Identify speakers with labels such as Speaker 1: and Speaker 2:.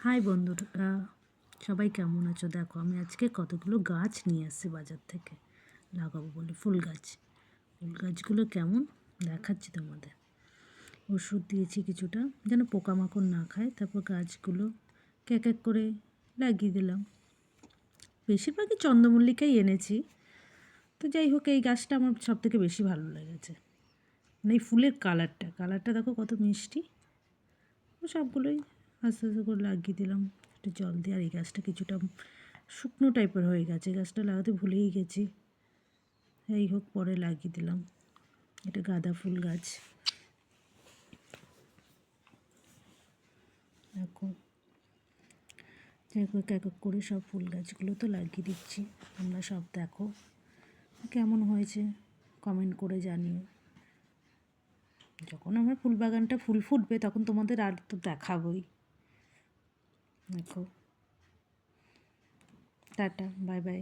Speaker 1: High বন্ধুরা, সবাই কেমন আছো? দেখো আমি আজকে কতগুলো গাছ নিয়ে আসছি বাজার থেকে লাগাবো বলে। ফুল গাছগুলো কেমন দেখাচ্ছি তোমাদের। ওষুধ দিয়েছি কিছুটা যেন পোকামাকড় না খায়, তারপর গাছগুলো এক এক করে লাগিয়ে দিলাম। বেশিরভাগই চন্দ্রমল্লিকাই এনেছি, তো যাই হোক এই গাছটা আমার সবথেকে বেশি ভালো লেগেছে। মানে এই ফুলের কালারটা দেখো কত মিষ্টি। সবগুলোই আস্তে আস্তে করে লাগিয়ে দিলাম, একটু জল দিয়ে। আর এই গাছটা কিছুটা শুকনো টাইপের হয়ে গেছে, গাছটা লাগাতে ভুলেই গেছি। যাই হোক পরে লাগিয়ে দিলাম। এটা গাঁদা ফুল গাছ। দেখো এক এক করে সব ফুল গাছগুলো তো লাগিয়ে দিচ্ছি। তোমরা সব দেখো কেমন হয়েছে, কমেন্ট করে জানিও। যখন আমার ফুল বাগানটা ফুল ফুটবে তখন তোমাদের আর তো দেখাবই। দেখো, টাটা, বাই বাই।